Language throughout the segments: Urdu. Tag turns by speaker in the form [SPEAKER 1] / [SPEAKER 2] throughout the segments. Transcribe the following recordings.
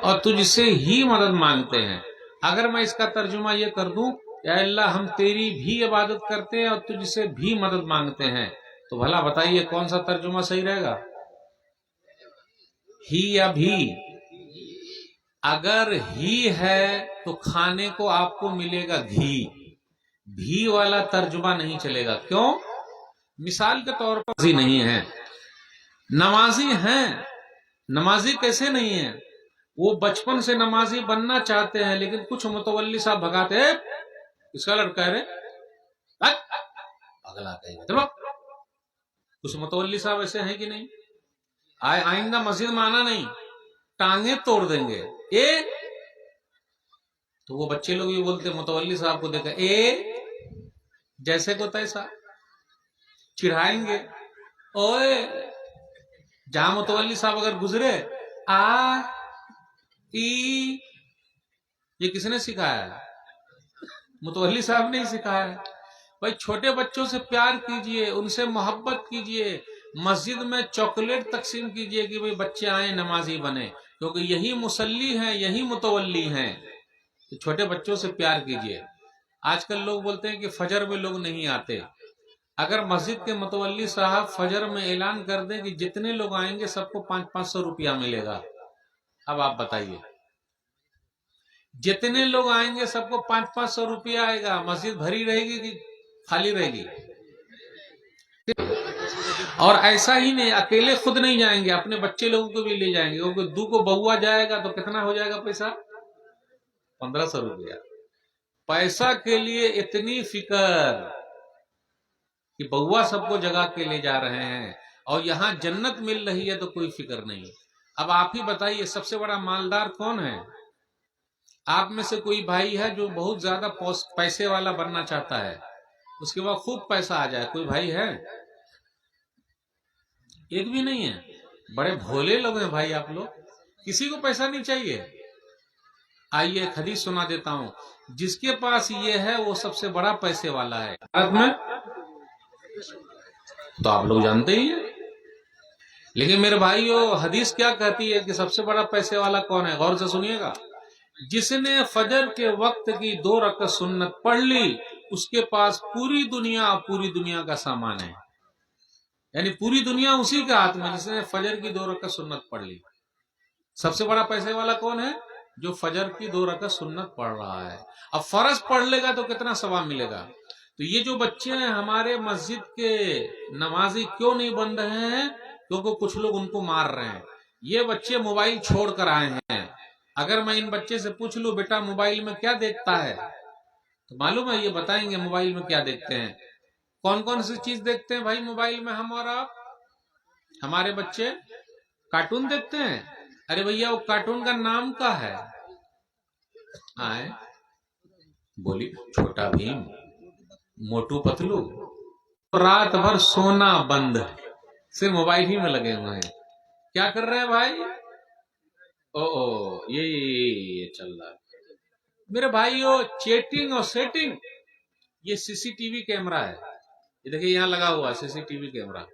[SPEAKER 1] اور تجھ سے ہی مدد مانگتے ہیں۔ اگر میں اس کا ترجمہ یہ کر دوں کہ اے اللہ ہم تیری بھی عبادت کرتے ہیں اور تجھ سے بھی مدد مانگتے ہیں، تو بھلا بتائیے کون سا ترجمہ صحیح رہے گا؟ ہی یا بھی؟ اگر ہی ہے تو کھانے کو آپ کو ملے گا گھی، بھی والا ترجمہ نہیں چلے گا۔ کیوں؟ مثال کے طور پر نمازی نہیں ہے، نمازی ہیں، نمازی کیسے نہیں ہیں؟ وہ بچپن سے نمازی بننا چاہتے ہیں، لیکن کچھ متولی صاحب بھگاتے ہیں، اس کا لڑکا ہے رے اگلا چلو۔ کچھ متولی صاحب ایسے ہیں کہ نہیں؟ آئندہ مسجد میں آنا نہیں، ٹانگیں توڑ دیں گے۔ تو وہ بچے لوگ بھی بولتے متولی صاحب کو دیکھا جیسے کو تیسا چڑھائیں گے۔ اوئے جہاں متولی صاحب اگر گزرے یہ کس نے سکھایا ہے؟ متولی صاحب نے ہی سکھایا ہے۔ بھائی چھوٹے بچوں سے پیار کیجئے، ان سے محبت کیجئے، مسجد میں چاکلیٹ تقسیم کیجئے کہ بھائی بچے آئیں نمازی بنے، کیونکہ یہی مصلی ہیں، یہی متولی ہیں۔ تو چھوٹے بچوں سے پیار کیجئے۔ آج کل لوگ بولتے ہیں کہ فجر میں لوگ نہیں آتے۔ اگر مسجد کے متولی صاحب فجر میں اعلان کر دیں کہ جتنے لوگ آئیں گے سب کو 500 روپیہ ملے گا، اب آپ بتائیے، جتنے لوگ آئیں گے سب کو 500 روپیہ آئے گا، مسجد بھری رہے گی کہ خالی رہے گی؟ اور ایسا ہی نہیں، اکیلے خود نہیں جائیں گے، اپنے بچے لوگوں کو بھی لے جائیں گے، کیونکہ دو کو بہوا جائے گا تو کتنا ہو جائے گا پیسہ؟ 1500 روپیہ۔ پیسہ کے لیے اتنی فکر کہ بہوا سب کو جگہ کے لے جا رہے ہیں، اور یہاں جنت مل رہی ہے تو کوئی فکر نہیں۔ اب آپ ہی بتائیے سب سے بڑا مالدار کون ہے؟ آپ میں سے کوئی بھائی ہے جو بہت زیادہ پیسے والا بننا چاہتا ہے، اس کے بعد خوب پیسہ آ جائے؟ کوئی بھائی ہے؟ ایک بھی نہیں ہے۔ بڑے بھولے لوگ ہیں بھائی آپ لوگ، کسی کو پیسہ نہیں چاہیے۔ آئیے ایک حدیث سنا دیتا ہوں، جس کے پاس یہ ہے وہ سب سے بڑا پیسے والا ہے۔ میں تو آپ لوگ جانتے ہی ہیں، لیکن میرے بھائیو حدیث کیا کہتی ہے کہ سب سے بڑا پیسے والا کون ہے؟ غور سے سنیے گا۔ جس نے فجر کے وقت کی 2 رکعت سنت پڑھ لی، اس کے پاس پوری دنیا کا سامان ہے، یعنی پوری دنیا اسی کے ہاتھ میں، جس نے فجر کی 2 رکعت سنت پڑھ لی۔ سب سے بڑا پیسے والا کون ہے؟ جو فجر کی 2 رکعت سنت پڑھ رہا ہے۔ اب فرض پڑھ لے گا تو کتنا ثواب ملے گا؟ تو یہ جو بچے ہیں ہمارے مسجد کے نمازی کیوں نہیں بن رہے ہیں؟ کیونکہ کچھ لوگ ان کو مار رہے ہیں۔ یہ بچے موبائل چھوڑ کر آئے ہیں۔ اگر میں ان بچے سے پوچھ لوں بیٹا موبائل میں کیا دیکھتا ہے، تو معلوم ہے یہ بتائیں گے موبائل میں کیا دیکھتے ہیں۔ کون کون سی چیز دیکھتے ہیں بھائی موبائل میں ہم اور آپ؟ ہمارے بچے کارٹون دیکھتے ہیں۔ ارے بھیا وہ کارٹون کا نام کیا ہے؟ بولی چھوٹا بھیم، موٹو پتلو۔ رات بھر سونا بند ہے، صرف موبائل ہی میں لگے ہوئے ہیں۔ کیا کر رہے ہیں بھائی؟ یہ چل رہا ہے میرے بھائیو، چیٹنگ اور سیٹنگ۔ یہ سی سی ٹی وی کیمرہ ہے، یہ دیکھیں یہاں لگا ہوا ہے سی سی ٹی وی کیمرہ،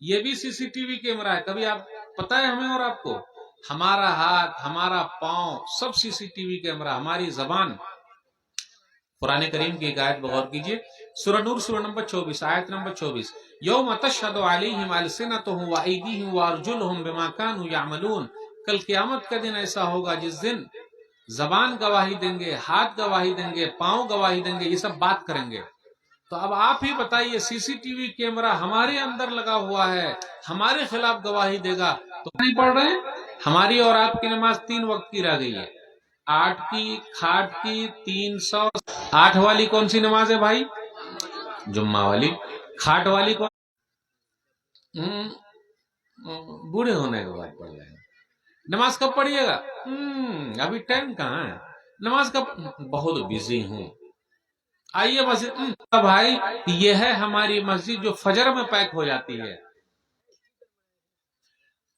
[SPEAKER 1] یہ بھی سی سی ٹی وی کیمرہ ہے۔ کبھی آپ پتا ہے ہمیں اور آپ کو، ہمارا ہاتھ، ہمارا پاؤں سب سی سی ٹی وی کیمرہ، ہماری زبان۔ قرآن کریم کی ایک آیت بغور کیجئے، سورہ نور سورہ نمبر 24 آیت نمبر 24، یوم تشہد علیہم السنتہم وایدیہم وارجلہم بما کانوا یعملون۔ کل قیامت کا دن ایسا ہوگا جس دن زبان گواہی دیں گے، ہاتھ گواہی دیں گے، پاؤں گواہی دیں گے، یہ سب بات کریں گے۔ تو اب آپ ہی بتائیے سی سی ٹی وی کیمرہ ہمارے اندر لگا ہوا ہے، ہمارے خلاف گواہی دے گا تو نہیں پڑھ رہے ہیں؟ ہماری اور آپ کی نماز 3 وقت کی رہ گئی ہے، 8 کی، کھاٹ کی، 308 والی کون سی نماز ہے بھائی؟ جمعہ والی۔ کھاٹ والی کون؟ بوڑھے ہونے کے بعد پڑھ لیں گے۔ نماز کب پڑھیے گا؟ ابھی ٹائم کہاں ہے؟ نماز کب؟ بہت بزی ہوں۔ آئیے مسجد بھائی، یہ ہے ہماری مسجد جو فجر میں پیک ہو جاتی ہے۔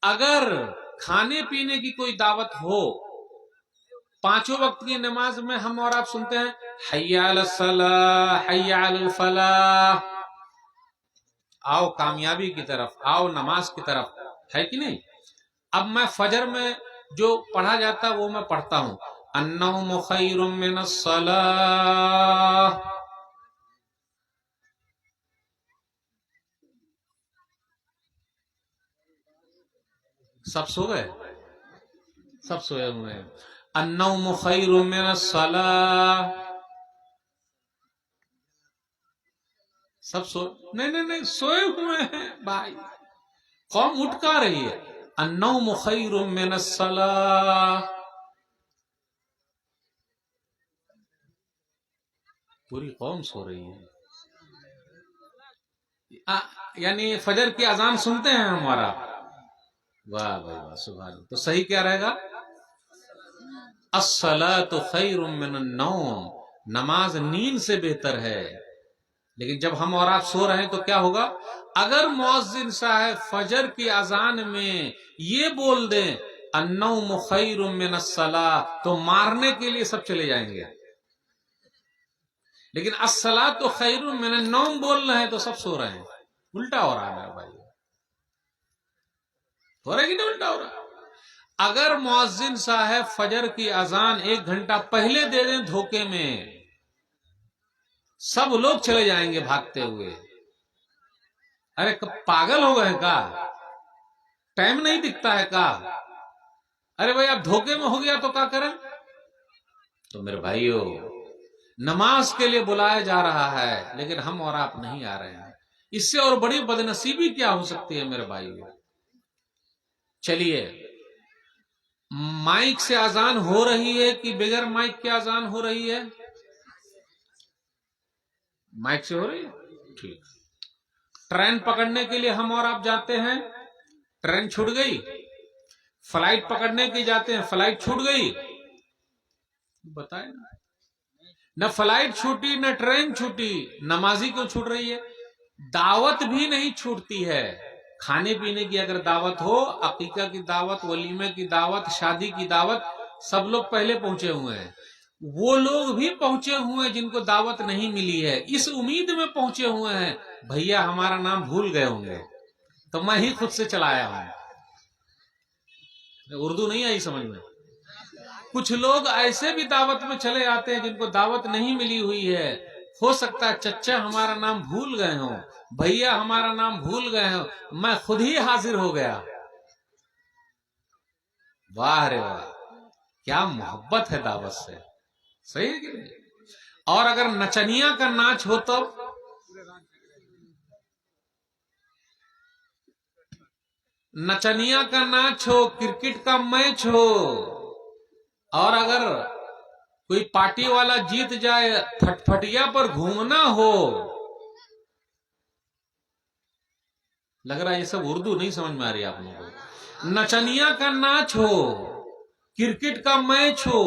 [SPEAKER 1] اگر کھانے پینے کی کوئی دعوت ہو، 5 وقت کی نماز میں ہم اور آپ سنتے ہیں حی علی الصلاۃ، حی علی الفلاح، آؤ کامیابی کی طرف، آؤ نماز کی طرف، ہے کہ نہیں؟ اب میں فجر میں جو پڑھا جاتا وہ میں پڑھتا ہوں. النوم خیر من الصلاۃ. سب سو گئے؟ سب سوئے ہوئے ہیں. النوم خیر من الصلاۃ. سب سو نہیں سوئے ہوئے ہیں بھائی. قوم اٹھ کا رہی ہے. النوم خیر من الصلاۃ. پوری قوم سو رہی ہے. یعنی فجر کی اذان سنتے ہیں ہمارا. واہ بھائی واہ سبحان اللہ. تو صحیح کیا رہے گا؟ الصلاۃ خیر من النوم. نماز نیند سے بہتر ہے. لیکن جب ہم اور آپ سو رہے ہیں تو کیا ہوگا؟ اگر مؤذن صاحب فجر کی اذان میں یہ بول دیں النوم خیر من الصلاۃ تو مارنے کے لیے سب چلے جائیں گے. لیکن الصلاۃ خیر من النوم بول رہے ہیں تو سب سو رہے ہیں. الٹا ہو رہا ہے میرا بھائی. ہو رہا ہے کہ نہیں الٹا ہو رہا ہے؟ اگر مؤذن صاحب فجر کی اذان 1 گھنٹہ پہلے دے دیں دھوکے میں، سب لوگ چلے جائیں گے بھاگتے ہوئے. ارے پاگل ہو گئے کا؟ ٹائم نہیں دکھتا ہے کا؟ ارے بھائی اب دھوکے میں ہو گیا تو کیا کریں؟ تو میرے بھائیو نماز کے لیے بلایا جا رہا ہے لیکن ہم اور آپ نہیں آ رہے ہیں. اس سے اور بڑی بدنصیبی کیا ہو سکتی ہے میرے بھائیو؟ چلیے مائک سے اذان ہو رہی ہے کہ بغیر مائک کے اذان ہو رہی ہے؟ مائک سے ہو رہی ہے. ٹھیک. ٹرین پکڑنے کے لیے ہم اور آپ جاتے ہیں، ٹرین چھوٹ گئی. فلائٹ پکڑنے کے جاتے ہیں، فلائٹ چھوٹ گئی. بتائیں نہ فلائٹ چھوٹی نہ ٹرین چھوٹی، نمازی کیوں چھوٹ رہی ہے؟ دعوت بھی نہیں چھوٹتی ہے. کھانے پینے کی اگر دعوت ہو، عقیقہ کی دعوت، ولیمے کی دعوت، شادی کی دعوت، سب لوگ پہلے پہنچے ہوئے ہیں. وہ لوگ بھی پہنچے ہوئے ہیں جن کو دعوت نہیں ملی ہے، اس امید میں پہنچے ہوئے ہیں بھیا ہمارا نام بھول گئے ہوں گے تو میں ہی خود سے چلایا ہوں. اردو نہیں آئی سمجھ میں؟ کچھ لوگ ایسے بھی دعوت میں چلے آتے ہیں جن کو دعوت نہیں ملی ہوئی ہے. ہو سکتا ہے چچا ہمارا نام بھول گئے ہوں، بھیا ہمارا نام بھول گئے ہوں، میں خود ہی حاضر ہو گیا. واہ رے واہ، کیا محبت ہے دعوت سے. صحیح ہے کہ نہیں؟ اور اگر نچنیا کا ناچ ہو تو نچنیا کا ناچ ہو، کرکٹ کا میچ ہو، اور اگر کوئی پارٹی والا جیت جائے پھٹ پھٹیا پر گھومنا ہو. لگ رہا ہے یہ سب اردو نہیں سمجھ میں آ رہی آپ لوگوں کو. نچنیا کا ناچ ہو، کرکٹ کا میچ ہو،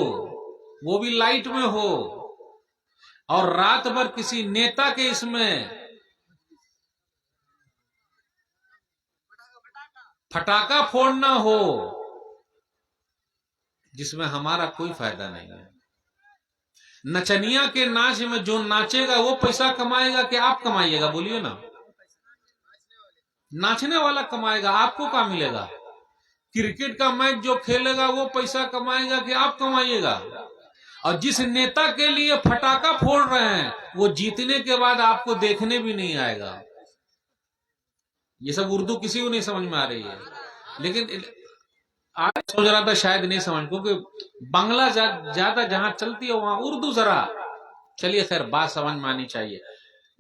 [SPEAKER 1] وہ بھی لائٹ میں ہو، اور رات بھر کسی نیتا کے اس میں پٹاخہ پھوڑنا ہو، جس میں ہمارا کوئی فائدہ نہیں ہے. نچنیا کے ناچ میں جو ناچے گا وہ پیسہ کمائے گا کہ آپ کمائیے گا؟ بولیے نا. ناچنے والا کمائے گا، آپ کو کیا ملے گا؟ کرکٹ کا میچ جو کھیلے گا وہ پیسہ کمائے گا کہ آپ کمائیے گا؟ اور جس نیتا کے لیے پٹاخہ پھوڑ رہے ہیں وہ جیتنے کے بعد آپ کو دیکھنے بھی نہیں آئے گا. یہ سب اردو کسی کو نہیں سمجھ میں آ رہی ہے. لیکن آج سوچ رہا تھا شاید نہیں سمجھ، کیونکہ بنگلہ زیادہ جہاں چلتی ہے وہاں اردو ذرا. چلیے خیر بات سمجھ میں آنی چاہیے.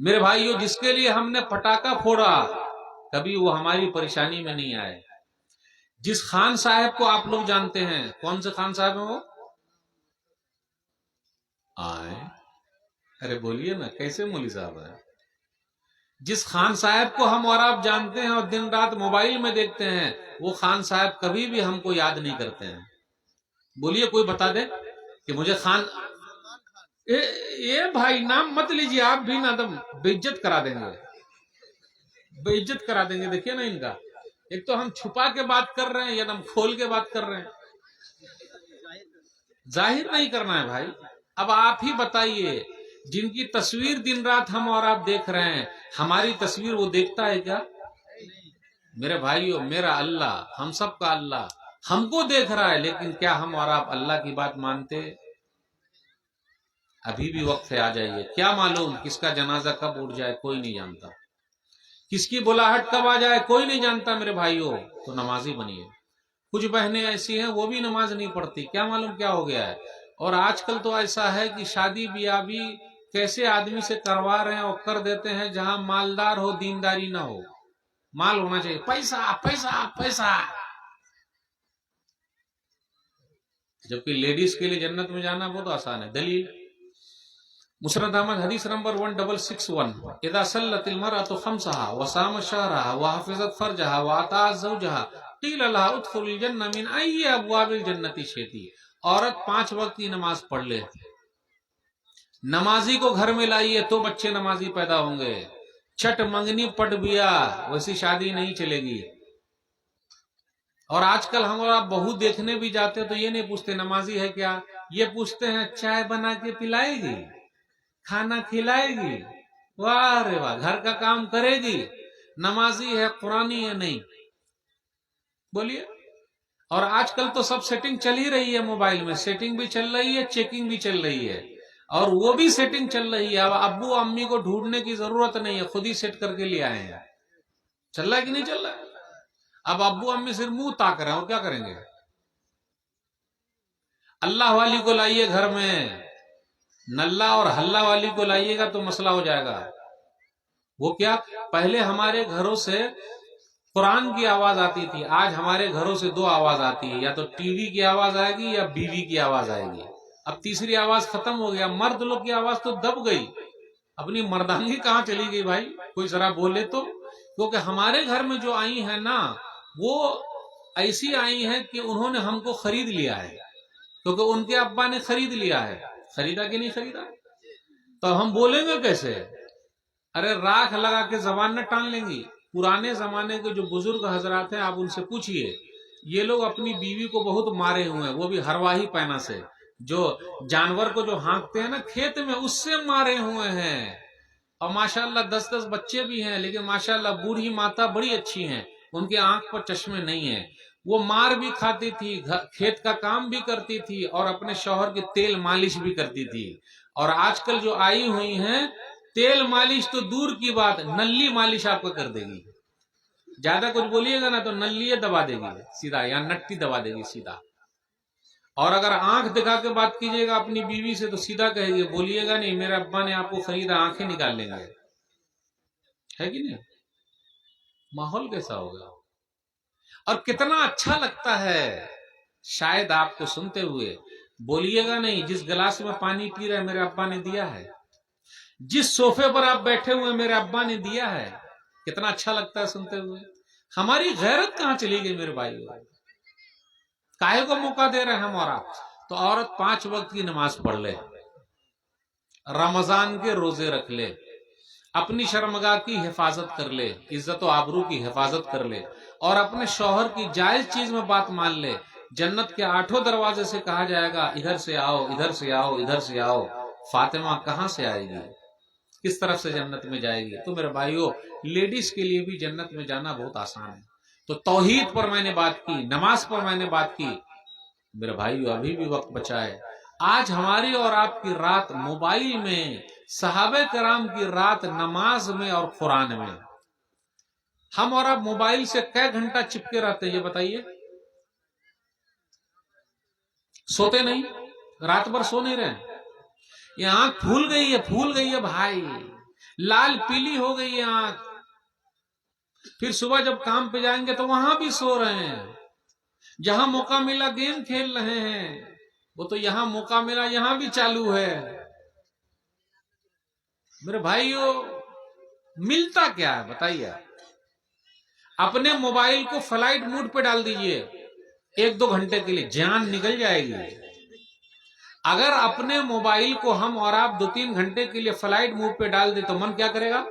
[SPEAKER 1] میرے بھائیو جس کے لیے ہم نے پٹاخہ پھوڑا کبھی وہ ہماری پریشانی میں نہیں آئے. جس خان صاحب کو آپ لوگ جانتے ہیں، کون سے خان صاحب ہیں وہ؟ آئے ارے بولیے نا، کیسے مولی صاحب ہیں؟ جس خان صاحب کو ہم اور آپ جانتے ہیں اور دن رات موبائل میں دیکھتے ہیں، وہ خان صاحب کبھی بھی ہم کو یاد نہیں کرتے ہیں. بولیے کوئی بتا دے کہ مجھے خان. بھائی نام مت لیجیے، آپ بھی نا دم بے عزت کرا دیں گے، بے عزت کرا دیں گے. دیکھیے نا ان کا، ایک تو ہم چھپا کے بات کر رہے ہیں یا دم کھول کے بات کر رہے ہیں. ظاہر نہیں کرنا ہے بھائی. اب آپ ہی بتائیے، جن کی تصویر دن رات ہم اور آپ دیکھ رہے ہیں، ہماری تصویر وہ دیکھتا ہے کیا؟ میرے بھائیو، میرا اللہ، ہم سب کا اللہ ہم کو دیکھ رہا ہے، لیکن کیا ہم اور آپ اللہ کی بات مانتے؟ ابھی بھی وقت ہے، آ جائیے. کیا معلوم کس کا جنازہ کب اٹھ جائے، کوئی نہیں جانتا. کس کی بلاہٹ کب آ جائے، کوئی نہیں جانتا میرے بھائیوں. تو نمازی بنیے. کچھ بہنیں ایسی ہیں وہ بھی نماز نہیں پڑھتی، کیا معلوم کیا ہو گیا ہے. اور آج کل تو ایسا ہے کہ شادی بیاہ بھی کیسے آدمی سے کروا رہے ہیں اور کر دیتے ہیں جہاں مالدار ہو دینداری نہ ہو. مال ہونا چاہیے، پیسہ پیسہ پیسہ. جبکہ لیڈیز کے لیے جنت میں جانا بہت آسان ہے. دلیل مسند احمد حدیث نمبر 1661. اذا صلت المرأة خمسها وصامت شهرها وحفظت فرجها واطاعت زوجها قیل لها ادخل الجنة من ای ابواب الجنة شئت. عورت 5 وقت کی نماز پڑھ لے، نمازی کو گھر میں لائیے تو بچے نمازی پیدا ہوں گے. چٹ منگنی پٹ بیا ویسی شادی نہیں چلے گی. اور آج کل ہم اور آپ بہو دیکھنے بھی جاتے تو یہ نہیں پوچھتے نمازی ہے کیا، یہ پوچھتے ہیں چائے بنا کے پلائے گی، کھانا کھلائے گی، واہ رے واہ، گھر کا کام کرے گی، نمازی ہے قرآنی ہے نہیں. بولیے. اور آج کل تو سب سیٹنگ چل ہی رہی ہے موبائل میں، سیٹنگ بھی چل رہی ہے، چیکنگ بھی چل رہی ہے. اور وہ بھی سیٹنگ چل رہی ہے. اب ابو امی کو ڈھونڈنے کی ضرورت نہیں ہے، خود ہی سیٹ کر کے لے آئے ہیں. چل رہا ہے کہ نہیں چل رہا ہے؟ اب ابو امی صرف منہ تاک رہے ہیں اور کیا کریں گے. اللہ والی کو لائیے گھر میں، نلہ اور ہلہ والی کو لائیے گا تو مسئلہ ہو جائے گا. وہ کیا، پہلے ہمارے گھروں سے قرآن کی آواز آتی تھی، آج ہمارے گھروں سے 2 آواز آتی ہے، یا تو ٹی وی کی آواز آئے گی یا بیوی کی آواز آئے گی. اب تیسری آواز ختم ہو گیا، مرد لوگ کی آواز تو دب گئی. اپنی مردانگی کہاں چلی گئی بھائی، کوئی ذرا بولے تو. کیونکہ ہمارے گھر میں جو آئی ہیں نا وہ ایسی آئی ہیں کہ انہوں نے ہم کو خرید لیا ہے، کیونکہ ان کے ابا نے خرید لیا ہے. خریدا کہ نہیں خریدا؟ تو ہم بولیں گے کیسے؟ ارے راکھ لگا کے زبان نہ ٹان لیں گی. پرانے زمانے کے جو بزرگ حضرات ہیں آپ ان سے پوچھئے، یہ لوگ اپنی بیوی کو بہت مارے ہوئے ہیں، وہ بھی ہرواہی پینا سے. جو جانور کو جو ہانکتے ہیں نا کھیت میں، اس سے مارے ہوئے ہیں. اور ماشاءاللہ 10 بچے بھی ہیں، لیکن ماشاءاللہ بوڑھی ماتا بڑی اچھی ہیں، ان کے آنکھ پر چشمے نہیں ہیں. وہ مار بھی کھاتی تھی، کھیت کا کام بھی کرتی تھی، اور اپنے شوہر کی تیل مالش بھی کرتی تھی. اور آج کل جو آئی ہوئی ہیں تیل مالش تو دور کی بات، نلی مالش آپ کو کر دے گی. زیادہ کچھ بولیے گا نا تو نلی دبا دے گی سیدھا، یا نٹی دبا دے گی سیدھا. اور اگر آنکھ دکھا کے بات کیجیے گا اپنی بیوی سے تو سیدھا کہے گی، بولیے گا نہیں میرے ابا نے آپ کو خریدا، آنکھیں نکال لیں گے. ہے کہ نہیں؟ ماحول کیسا ہوگا. اور کتنا اچھا لگتا ہے شاید آپ کو سنتے ہوئے. بولیے گا نہیں جس گلاس میں پانی پی رہے میرے ابا نے دیا ہے، جس صوفے پر آپ بیٹھے ہوئے میرے ابا نے دیا ہے. کتنا اچھا لگتا ہے سنتے ہوئے. ہماری غیرت کہاں چلی گئی میرے بھائی؟ کاہے کو موقع دے رہے ہیں ہم اور آپ؟ تو عورت 5 وقت کی نماز پڑھ لے، رمضان کے روزے رکھ لے، اپنی شرمگاہ کی حفاظت کر لے، عزت و آبرو کی حفاظت کر لے، اور اپنے شوہر کی جائز چیز میں بات مان لے. جنت کے 8 دروازے سے کہا جائے گا ادھر سے آؤ، ادھر سے آؤ، ادھر سے آؤ. فاطمہ کہاں سے آئے گی، کس طرف سے جنت میں جائے گی؟ تو میرے بھائیو لیڈیز کے لیے بھی جنت میں جانا بہت آسان ہے. تو توحید پر میں نے بات کی، نماز پر میں نے بات کی. میرے بھائیو ابھی بھی وقت بچا ہے. آج ہماری اور آپ کی رات موبائل میں، صحابہ کرام کی رات نماز میں اور قرآن میں. ہم اور آپ موبائل سے کئے گھنٹہ چپکے رہتے ہیں یہ بتائیے؟ سوتے نہیں، رات بھر سو نہیں رہے. یہ آنکھ پھول گئی ہے بھائی، لال پیلی ہو گئی ہے آنکھ. پھر صبح جب کام پہ جائیں گے تو وہاں بھی سو رہے ہیں. جہاں موقع ملا گیم کھیل رہے ہیں، وہ تو یہاں موقع ملا یہاں بھی چالو ہے. میرے بھائیو ملتا کیا ہے بتائیے؟ اپنے موبائل کو فلائٹ موڈ پہ ڈال دیجئے 1-2 گھنٹے کے لیے، جان نکل جائے گی. اگر اپنے موبائل کو ہم اور آپ 2-3 گھنٹے کے لیے فلائٹ موڈ پہ ڈال دے تو من کیا کرے گا؟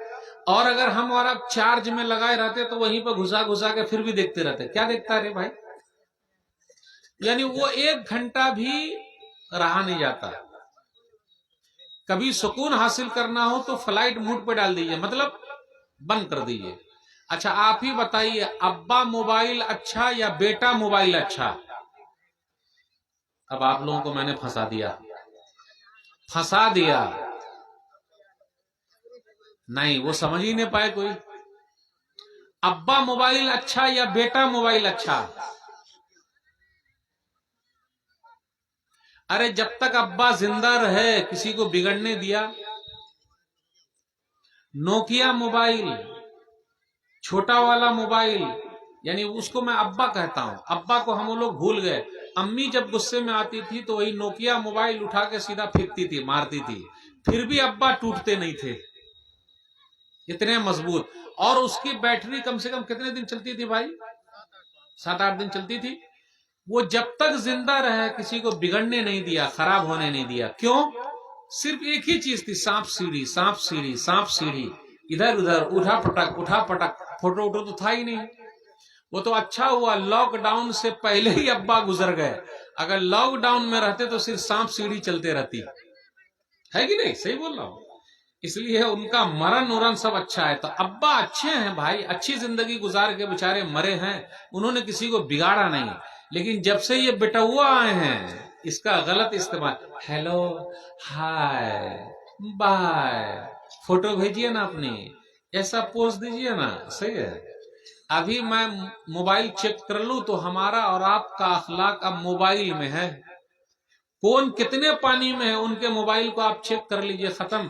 [SPEAKER 1] اور اگر ہم اور آپ چارج میں لگائے رہتے تو وہیں پہ گھسا کے پھر بھی دیکھتے رہتے. کیا دیکھتا رہے بھائی؟ یعنی وہ 1 گھنٹہ بھی رہا نہیں جاتا. کبھی سکون حاصل کرنا ہو تو فلائٹ موڈ پہ ڈال دیجئے، مطلب بند کر دیجئے. اچھا آپ ہی بتائیے ابا موبائل اچھا یا بیٹا موبائل اچھا؟ اب آپ لوگوں کو میں نے پھنسا دیا نہیں، وہ سمجھ ہی نہیں پائے کوئی. ابا موبائل اچھا یا بیٹا موبائل اچھا؟ ارے جب تک ابا زندہ رہے کسی کو بگڑنے دیا؟ نوکیا موبائل، چھوٹا والا موبائل، یعنی اس کو میں ابا کہتا ہوں. ابا کو ہم لوگ بھول گئے. امی جب غصے میں آتی تھی تو وہی نوکیا موبائل اٹھا کے سیدھا پھینکتی تھی، مارتی تھی، پھر بھی ابا ٹوٹتے نہیں تھے، اتنے مضبوط. اور اس کی بیٹری کم سے کم کتنے دن چلتی تھی بھائی؟ 7-8 دن چلتی تھی. وہ جب تک زندہ رہے کسی کو بگڑنے نہیں دیا، خراب ہونے نہیں دیا. کیوں؟ صرف ایک ہی چیز تھی، سانپ سیڑھی سانپ سیڑھی سانپ سیڑھی، ادھر ادھر اٹھا پٹک. فوٹو تو تھا ہی نہیں. وہ تو اچھا ہوا لاک ڈاؤن سے پہلے ہی ابا گزر گئے. اگر لاک ڈاؤن میں رہتے تو صرف سانپ سیڑھی چلتے رہتی، ہے کہ نہیں؟ صحیح بول رہا ہوں. اس لیے ان کا مرن سب اچھا ہے. تو ابا اچھے ہیں بھائی، اچھی زندگی گزار کے بےچارے مرے ہیں، انہوں نے کسی کو بگاڑا نہیں. لیکن جب سے یہ بٹوا آئے ہیں اس کا غلط استعمال. ہیلو، ہائے، بائے، فوٹو بھیجیے نا اپنی، ایسا پوز دیجیے نا. صحیح ہے. ابھی میں موبائل چیک کر لوں تو ہمارا اور آپ کا اخلاق اب موبائل میں ہے. کون کتنے پانی میں ہے ان کے موبائل کو آپ چیک کر لیجئے، ختم.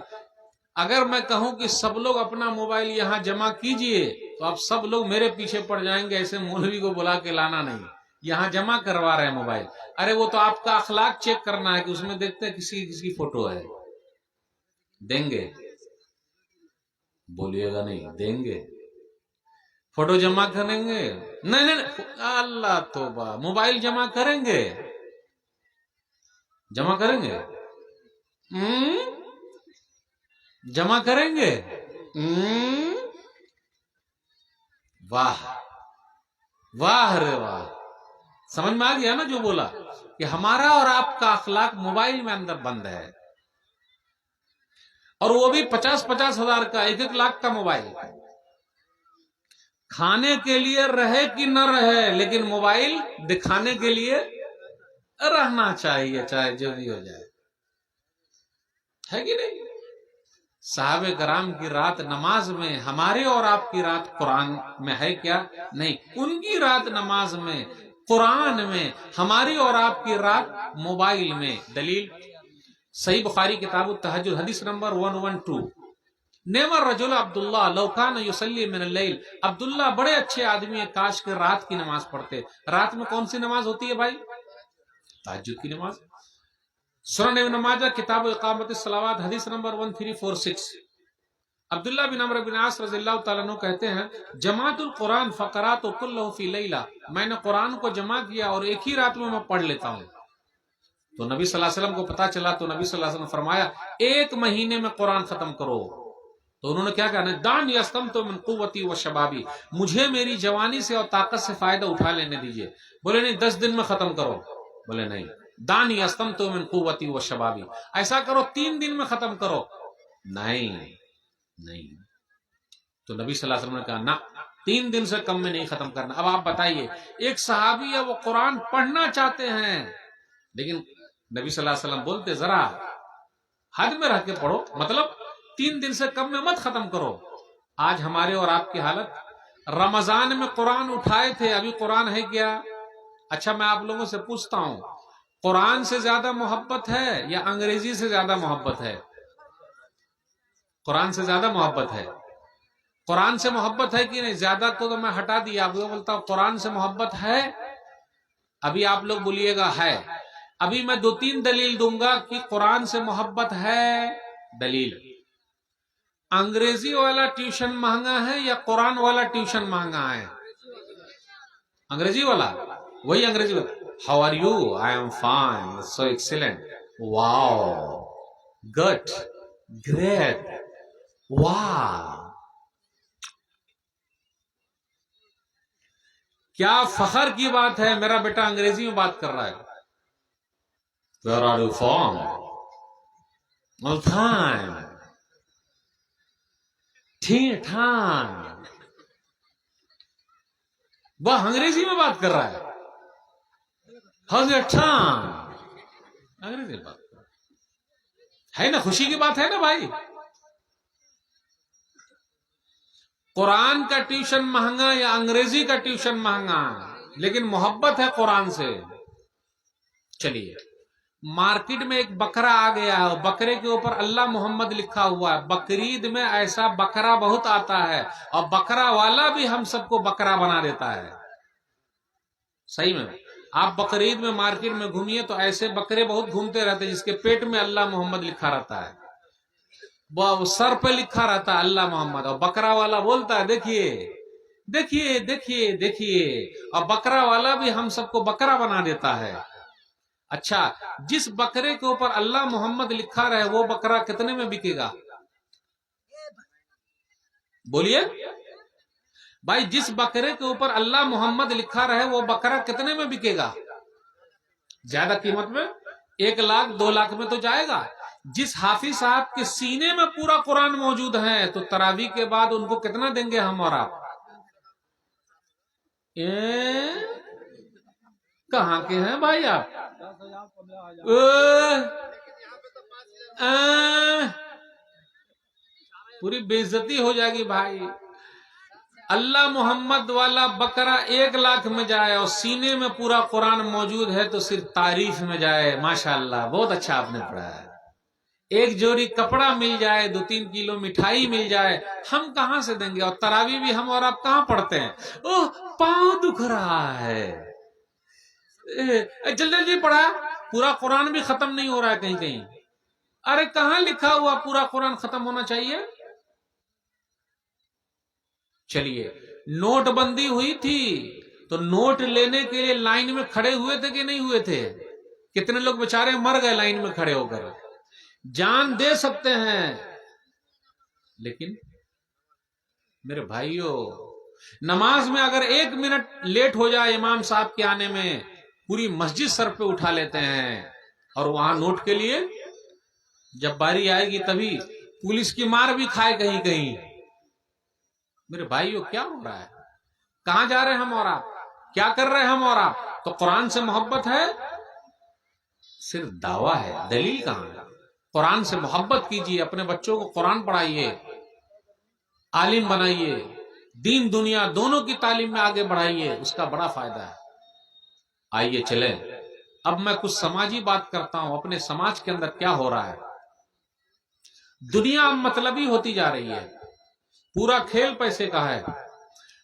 [SPEAKER 1] اگر میں کہوں کہ سب لوگ اپنا موبائل یہاں جمع کیجئے تو اب سب لوگ میرے پیچھے پڑ جائیں گے. ایسے مولوی کو بلا کے لانا نہیں، یہاں جمع کروا رہے ہیں موبائل. ارے وہ تو آپ کا اخلاق چیک کرنا ہے کہ اس میں دیکھتے ہیں کسی کی فوٹو ہے. دیں گے؟ بولیے گا نہیں. دیں گے؟ فوٹو جمع کریں گے؟ نہیں. اللہ توبہ، موبائل جمع کریں گے؟ جمع کریں گے؟ جمع کریں گے؟ واہ واہ رے واہ. سمجھ میں آ گیا نا جو بولا کہ ہمارا اور آپ کا اخلاق موبائل میں اندر بند ہے. اور وہ بھی 50-50 ہزار کا، 1-1 لاکھ کا موبائل. کھانے کے لیے رہے کہ نہ رہے لیکن موبائل دکھانے کے لیے رہنا چاہیے، چاہے جو بھی ہو جائے، ہے کہ نہیں؟ صحابہ کرام کی رات نماز میں، ہمارے اور آپ کی رات قرآن میں ہے کیا؟ نہیں. ان کی رات نماز میں، قرآن میں، ہماری اور آپ کی رات موبائل میں. دلیل صحیح بخاری کتاب التہجد حدیث نمبر 112. نعم الرجل عبداللہ لو کان یصلی من اللیل. عبداللہ بڑے اچھے آدمی ہیں، کاش کے رات کی نماز پڑھتے. رات میں کون سی نماز ہوتی ہے بھائی؟ تہجد کی نماز. سنن ابن ماجہ کتاب اقامت الصلوات حدیث نمبر 1346. عبداللہ بن عمرو بن عاص رضی اللہ تعالیٰ عنہ کہتے ہیں جماعت القرآن فقرات کلہ فی لیلہ. میں نے قرآن کو جمع کیا اور ایک ہی رات میں پڑھ لیتا ہوں. تو نبی صلی اللہ علیہ وسلم کو پتا چلا تو نبی صلی اللہ علیہ وسلم فرمایا 1 مہینے میں قرآن ختم کرو. تو انہوں نے کیا کہا؟ دان یستمت من قوتی و شبابی، مجھے میری جوانی سے اور طاقت سے فائدہ اٹھا لینے دیجئے. بولے نہیں 10 دن میں ختم کرو. بولے نہیں، دان یستمت من قوتی و شبابی، ایسا کرو 3 دن میں ختم کرو. نہیں. تو نبی صلی اللہ علیہ وسلم نے کہا نہ، 3 دن سے کم میں نہیں ختم کرنا. اب آپ بتائیے، ایک صحابی ہے وہ قرآن پڑھنا چاہتے ہیں لیکن نبی صلی اللہ علیہ وسلم بولتے ذرا حد میں رہ کے پڑھو، مطلب 3 دن سے کم میں مت ختم کرو. آج ہمارے اور آپ کی حالت، رمضان میں قرآن اٹھائے تھے، ابھی قرآن ہے کیا؟ اچھا میں آپ لوگوں سے پوچھتا ہوں، قرآن سے زیادہ محبت ہے یا انگریزی سے زیادہ محبت ہے؟ قرآن سے زیادہ محبت ہے. قرآن سے محبت ہے کہ نہیں؟ زیادہ کو تو میں ہٹا دیا، آپ کو بولتا ہوں قرآن سے محبت ہے. ابھی آپ لوگ بولیے گا ہے. ابھی میں 2-3 دلیل دوں گا کہ قرآن سے محبت ہے. دلیل: انگریزی والا ٹیوشن مہنگا ہے یا قرآن والا ٹیوشن مہنگا ہے؟ انگریزی والا. وہی انگریزی والا. How are you? I am fine. So excellent. Wow, good, great, wow. کیا فخر کی بات ہے، میرا بیٹا انگریزی میں بات کر رہا ہے. Where are you from? All time. ٹھان. وہ انگریزی میں بات کر رہا ہے. اچھا انگریزی میں بات کر رہا ہے نا, خوشی کی بات ہے نا بھائی. قرآن کا ٹیوشن مہنگا یا انگریزی کا ٹیوشن مہنگا, لیکن محبت ہے قرآن سے. چلیے, مارکیٹ میں ایک بکرا آ گیا ہے, بکرے کے اوپر اللہ محمد لکھا ہوا ہے. بقرعید میں ایسا بکرا بہت آتا ہے, اور بکرا والا بھی ہم سب کو بکرا بنا دیتا ہے. صحیح میں آپ بقرعید میں مارکیٹ میں گھومیے تو ایسے بکرے بہت گھومتے رہتے جس کے پیٹ میں اللہ محمد لکھا رہتا ہے, وہ سر پہ لکھا رہتا ہے اللہ محمد, اور بکرا والا بولتا ہے دیکھیے دیکھیے دیکھیے دیکھیے, اور بکرا والا بھی ہم سب کو بکرا بنا دیتا ہے. اچھا, جس بکرے کے اوپر اللہ محمد لکھا رہے وہ بکرا کتنے میں بکے گا؟ بولیے بھائی, جس بکرے کے اوپر اللہ محمد لکھا رہے وہ بکرا کتنے میں بکے گا؟ زیادہ قیمت میں, 1 لاکھ 2 لاکھ میں تو جائے گا. جس حافظ صاحب کے سینے میں پورا قرآن موجود ہے تو تراویح کے بعد ان کو کتنا دیں گے ہم اور آپ؟ کہاں کے ہیں بھائی آپ؟ پوری بے عزتی ہو جائے گی بھائی. اللہ محمد والا بکرا 1 لاکھ میں جائے اور سینے میں پورا قرآن موجود ہے تو صرف تعریف میں جائے. ماشاءاللہ بہت اچھا آپ نے پڑھا ہے. 1 جوڑی کپڑا مل جائے, 2-3 کلو مٹھائی مل جائے, ہم کہاں سے دیں گے؟ اور تراویح بھی ہم اور آپ کہاں پڑھتے ہیں؟ اوہ پاؤں دکھ رہا ہے, جلدی جلدی پڑھا, پورا قرآن بھی ختم نہیں ہو رہا ہے کہیں کہیں. ارے کہاں لکھا ہوا پورا قرآن ختم ہونا چاہیے؟ چلیے, نوٹ بندی ہوئی تھی تو نوٹ لینے کے لیے لائن میں کھڑے ہوئے تھے کہ نہیں ہوئے تھے؟ کتنے لوگ بیچارے مر گئے لائن میں کھڑے ہو کر. جان دے سکتے ہیں, لیکن میرے بھائیوں, نماز میں اگر 1 منٹ لیٹ ہو جائے امام صاحب کے آنے میں, پوری مسجد سر پہ اٹھا لیتے ہیں. اور وہاں نوٹ کے لیے جب باری آئے گی تبھی پولیس کی مار بھی کھائے کہیں کہیں. میرے بھائیوں کیا ہو رہا ہے؟ کہاں جا رہے ہیں ہم اور آپ؟ کیا کر رہے ہیں ہم اور آپ؟ تو قرآن سے محبت ہے, صرف دعویٰ ہے, دلیل کہاں ہے؟ قرآن سے محبت کیجیے, اپنے بچوں کو قرآن پڑھائیے, عالم بنائیے, دین دنیا دونوں کی تعلیم میں آگے بڑھائیے, اس کا بڑا فائدہ ہے. آئیے چلیں, اب میں کچھ سماجی بات کرتا ہوں. اپنے سماج کے اندر کیا ہو رہا ہے؟ دنیا مطلبی ہوتی جا رہی ہے, پورا کھیل پیسے کا ہے.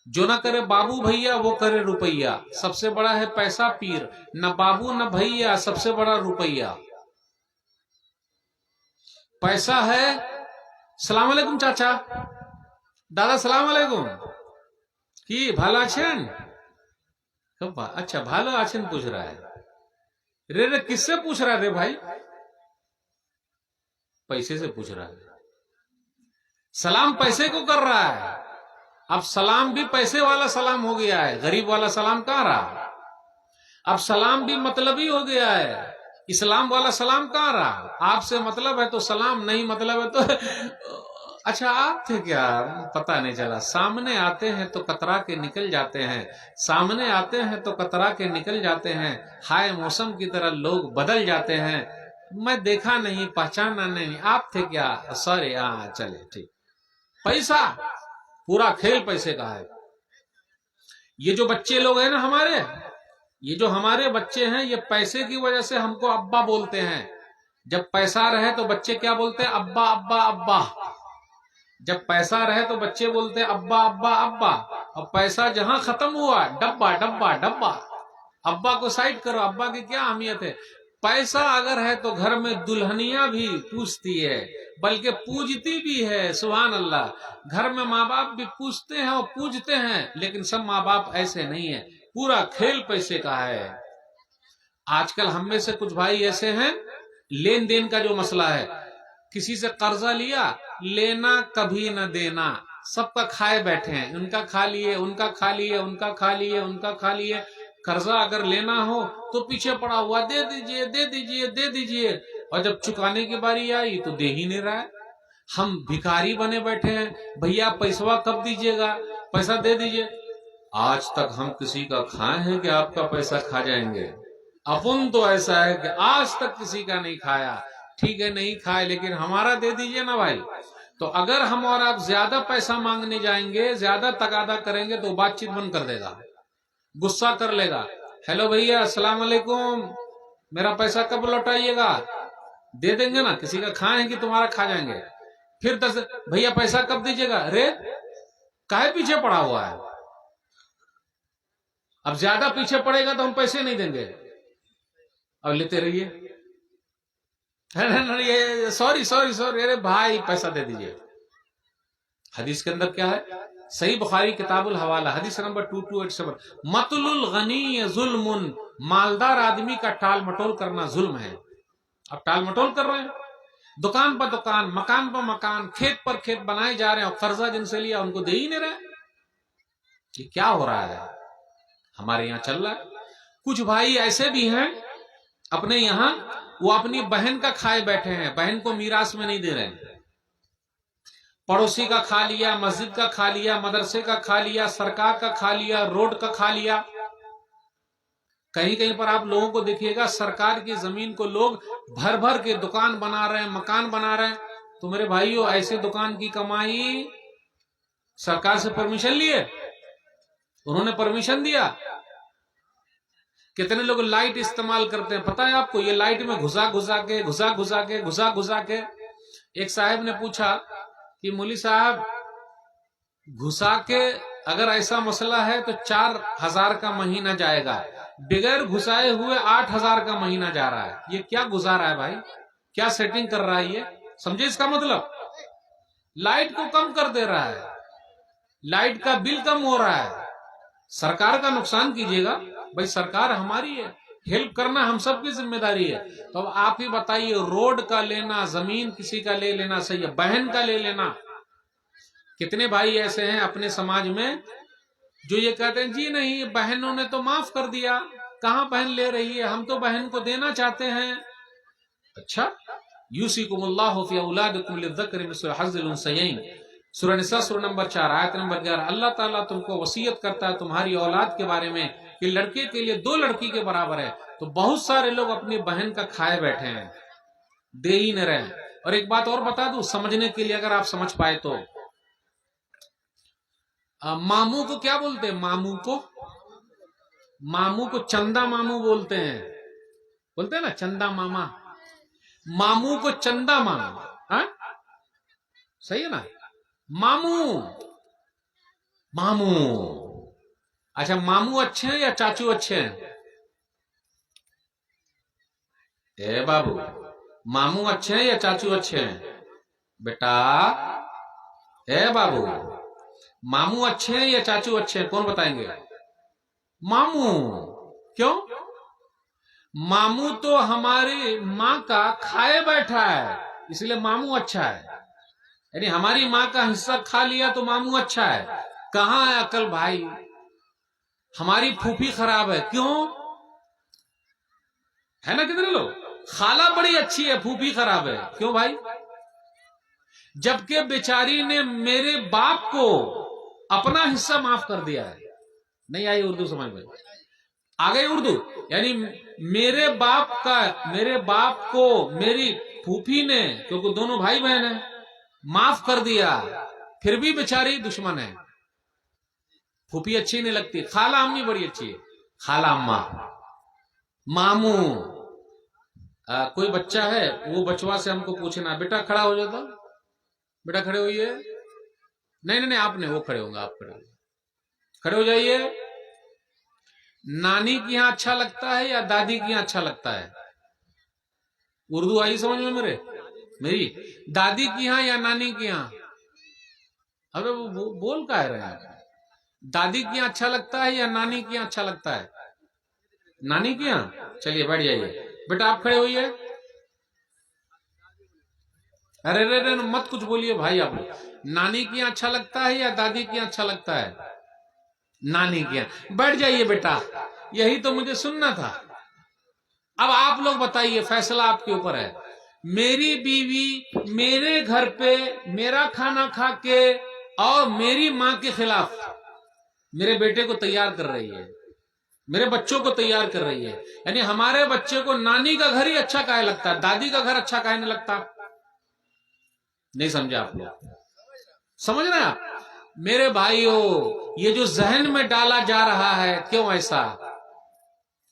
[SPEAKER 1] جو نہ کرے بابو بھیا وہ کرے روپیہ, سب سے بڑا ہے پیسہ پیر, نہ بابو نہ بھیا, سب سے بڑا روپیہ. پیسہ ہے. السلام علیکم چاچا, دادا السلام علیکم, کی بھالا اچھن؟ اچھا بھالا اچھن پوچھ رہا ہے. رے کس سے پوچھ رہا ہے رے بھائی؟ پیسے سے پوچھ رہا ہے. سلام پیسے کو کر رہا ہے. اب سلام بھی پیسے والا سلام ہو گیا ہے, غریب والا سلام کہاں رہا؟ اب سلام بھی مطلبی ہو گیا ہے, اسلام والا سلام کہاں رہا؟ آپ سے مطلب ہے تو سلام, نہیں مطلب ہے تو اچھا آپ تھے کیا؟ پتہ نہیں چلا. سامنے آتے ہیں تو کترا کے نکل جاتے ہیں, سامنے آتے ہیں تو کترا کے نکل جاتے ہیں. ہائے موسم کی طرح لوگ بدل جاتے ہیں. میں دیکھا نہیں, پہچانا نہیں, آپ تھے کیا؟ سوری, ہاں چلے ٹھیک. پیسہ, پورا کھیل پیسے کا ہے. یہ جو بچے لوگ ہیں نا ہمارے, یہ جو ہمارے بچے ہیں, یہ پیسے کی وجہ سے ہم کو ابا بولتے ہیں. جب پیسہ رہے تو بچے کیا بولتے ہیں؟ ابا ابا ابا. جب پیسہ رہے تو بچے بولتے ہیں ابا ابا ابا. اور پیسہ جہاں ختم ہوا, ڈبا ڈبا ڈبا. ابا کو سائڈ کرو, ابا کی کیا اہمیت ہے؟ پیسہ اگر ہے تو گھر میں دلہنیاں بھی پوچھتی ہے, بلکہ پوجتی بھی ہے. سبحان اللہ. گھر میں ماں باپ بھی پوچھتے ہیں اور پوجتے ہیں, لیکن سب ماں باپ ایسے نہیں ہیں. پورا کھیل پیسے کا ہے. آج کل ہم میں سے کچھ بھائی ایسے ہیں, لین دین کا جو مسئلہ ہے, کسی سے قرضہ لیا, لینا کبھی نہ دینا, سب کا کھائے بیٹھے ہیں. ان کا کھا لیے, ان کا کھا لیے, ان کا کھا لیے, ان کا کھا لیے. قرضہ اگر لینا ہو تو پیچھے پڑا ہوا, دے دیجئے دے دیجئے دے دیجئے, اور جب چکانے کی باری آئی تو دے ہی نہیں رہا ہے. ہم بھکاری بنے بیٹھے ہیں, بھیا پیسوا کب دیجئے گا, پیسہ دے دیجئے. آج تک ہم کسی کا کھائے ہیں کہ آپ کا پیسہ کھا جائیں گے؟ اپن تو ایسا ہے کہ آج تک کسی کا نہیں کھایا. ٹھیک ہے نہیں کھائے لیکن ہمارا دے دیجئے نا بھائی. تو اگر ہم اور آپ زیادہ پیسہ مانگنے جائیں گے، زیادہ تقاضا کریں گے تو بات چیت بند کر دے گا، غصہ کر لے گا. ہیلو بھیا السلام علیکم، میرا پیسہ کب لوٹائیے گا؟ دے دیں گے نا. کسی کا کھائے ہیں کہ تمہارا کھا جائیں گے. پھر بھیا پیسہ کب دیجیے گا؟ ارے کاہے پیچھے پڑا ہوا ہے؟ اب زیادہ پیچھے پڑے گا تو ہم پیسے نہیں دیں گے. اب لیتے رہیے. سوری سوری سوری، ارے بھائی پیسہ دے دیجیے. حدیث کے اندر کیا ہے؟ صحیح بخاری کتاب الحوالہ حدیث نمبر 2287، مطل الغنی ظلم، مالدار آدمی کا ٹال مٹول کرنا ظلم ہے. اب ٹال مٹول کر رہے ہیں، دکان پر دکان، مکان پر مکان، کھیت پر کھیت بنائے جا رہے ہیں، اور قرضہ جن سے لیا ان کو دے ہی نہیں رہے. یہ کیا ہو رہا ہے؟ ہمارے یہاں چل رہا ہے. کچھ بھائی ایسے بھی ہیں اپنے یہاں، وہ اپنی بہن کا کھائے بیٹھے ہیں، بہن کو میراث میں نہیں دے رہے ہیں. پڑوسی کا کھا لیا، مسجد کا کھا لیا، مدرسے کا کھا لیا، سرکار کا کھا لیا، روڈ کا کھا لیا. کہیں کہیں پر آپ لوگوں کو دیکھیے گا سرکار کی زمین کو لوگ بھر بھر کے دکان بنا رہے ہیں، مکان بنا رہے ہیں. تو میرے بھائیو ایسے دکان کی کمائی سرکار سے پرمیشن لیے؟ انہوں نے پرمیشن دیا؟ کتنے لوگ لائٹ استعمال کرتے ہیں پتہ ہے آپ کو؟ یہ لائٹ میں گھسا گھسا کے ایک صاحب نے پوچھا کہ مولوی صاحب گھسا کے اگر ایسا مسئلہ ہے تو 4000 کا مہینہ جائے گا، بغیر گھسائے ہوئے 8000 کا مہینہ جا رہا ہے. یہ کیا گزارا ہے بھائی؟ کیا سیٹنگ کر رہا ہے یہ؟ سمجھے اس کا مطلب؟ لائٹ کو کم کر دے رہا ہے، لائٹ کا بل کم ہو رہا ہے. سرکار کا نقصان کیجیے گا بھائی، سرکار ہماری ہے، ہیلپ کرنا ہم سب کی ذمہ داری ہے. تو اب آپ ہی بتائیے، روڈ کا لینا، زمین کسی کا لے لینا صحیح ہے، بہن کا لے لینا. کتنے بھائی ایسے ہیں اپنے سماج میں جو یہ کہتے ہیں جی نہیں بہنوں نے تو معاف کر دیا، کہاں بہن لے رہی ہے، ہم تو بہن کو دینا چاہتے ہیں. اچھا، یوصیکم اللہ فی اولادکم للذکر مثل حظ الانثیین، سورہ نساء سورہ نمبر 4 آیت نمبر 11. اللہ تعالیٰ تم کو وصیت کرتا ہے تمہاری اولاد کے بارے میں کہ لڑکے کے لیے 2 لڑکی کے برابر ہے. تو بہت سارے لوگ اپنی بہن کا کھائے بیٹھے ہیں، دے ہی نہ رہے. اور ایک بات اور بتا دوں سمجھنے کے لیے، اگر آپ سمجھ پائے تو، ماموں کو کیا بولتے ہیں؟ ماموں کو چندہ ماموں بولتے ہیں. بولتے ہیں نا چندہ ماما، ماموں کو چندہ ماموں. ہاں صحیح ہے نا؟ ماموں. اچھا ماموں اچھے ہیں یا چاچو اچھے ہیں؟ اے بابو، ماموں اچھے ہیں یا چاچو اچھے ہیں؟ بیٹا اے بابو، ماموں اچھے ہیں یا چاچو اچھے ہیں؟ کون بتائیں گے؟ ماموں. کیوں؟ ماموں تو ہماری ماں کا کھائے بیٹھا ہے، اس لیے ماموں اچھا ہے. یعنی ہماری ماں کا حصہ کھا لیا تو ماموں اچھا ہے. کہاں ہے عقل بھائی؟ ہماری پھوپھی خراب ہے. کیوں ہے نا؟ کتنے لوگ خالہ بڑی اچھی ہے، پھوپھی خراب ہے. کیوں بھائی؟ جبکہ بیچاری نے میرے باپ کو اپنا حصہ معاف کر دیا ہے. نہیں آئی اردو سمجھ میں؟ آ گئی اردو؟ یعنی میرے باپ کو میری پھوپھی نے، کیونکہ دونوں بھائی بہن ہیں، معاف کر دیا، پھر بھی بیچاری دشمن ہے. پھوپھی اچھی نہیں لگتی، خالہ امی بڑی اچھی ہے. خالہ اماں، ماموں. کوئی بچہ ہے وہ بچوا سے ہم کو پوچھنا بیٹا کھڑا ہو جاتا، بیٹا کھڑے ہوئیے. نہیں آپ نے، وہ کھڑے ہوں گے، آپ کھڑے ہو جائیے. نانی کی یہاں اچھا لگتا ہے یا دادی کی یہاں اچھا لگتا ہے؟ اردو آئی سمجھ میں میری؟ دادی کی یہاں یا نانی کی یہاں؟ ابے وہ بول کا ہے رہے ہیں. دادی کی یہاں اچھا لگتا ہے یا نانی کی یہاں اچھا لگتا ہے؟ نانی کی یہاں. چلیے بیٹھ جائیے. بیٹا آپ کھڑے ہوئیے. ارے مت کچھ بولیے بھائی. آپ نانی کی یہاں اچھا لگتا ہے یا دادی کی یہاں اچھا لگتا ہے؟ نانی کی یہاں. بیٹھ جائیے بیٹا، یہی تو مجھے سننا تھا. اب آپ لوگ بتائیے، فیصلہ آپ کے اوپر ہے. میری بیوی میرے گھر پہ میرا کھانا کھا کے اور میری ماں کے خلاف میرے بیٹے کو تیار کر رہی ہے، میرے بچوں کو تیار کر رہی ہے. یعنی ہمارے بچے کو نانی کا گھر ہی اچھا کہنے لگتا ہے، دادی کا گھر اچھا کہنے لگتا. نہیں سمجھا آپ لوگ؟ سمجھ رہے ہیں آپ؟ میرے بھائیو، یہ جو ذہن میں ڈالا جا رہا ہے، کیوں ایسا؟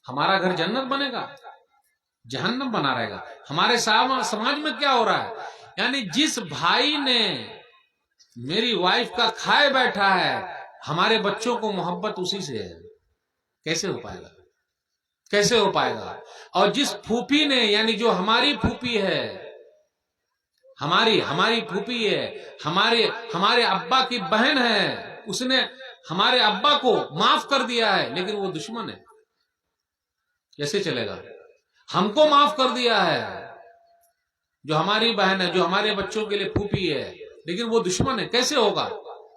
[SPEAKER 1] ہمارا گھر جنت بنے گا، جہنم بنا رہے گا. ہمارے سماج میں کیا ہو رہا ہے؟ یعنی جس بھائی نے میری وائف کا کھائے بیٹھا ہے، ہمارے بچوں کو محبت اسی سے ہے. کیسے ہو پائے گا؟ کیسے ہو پائے گا؟ اور جس پھوپھی نے، یعنی جو ہماری پھوپھی ہے، ہماری پھوپھی ہے، ہمارے ابا کی بہن ہے، اس نے ہمارے ابا کو معاف کر دیا ہے، لیکن وہ دشمن ہے. کیسے چلے گا؟ ہم کو معاف کر دیا ہے، جو ہماری بہن ہے، جو ہمارے بچوں کے لیے پھوپھی ہے، لیکن وہ دشمن ہے. کیسے ہوگا؟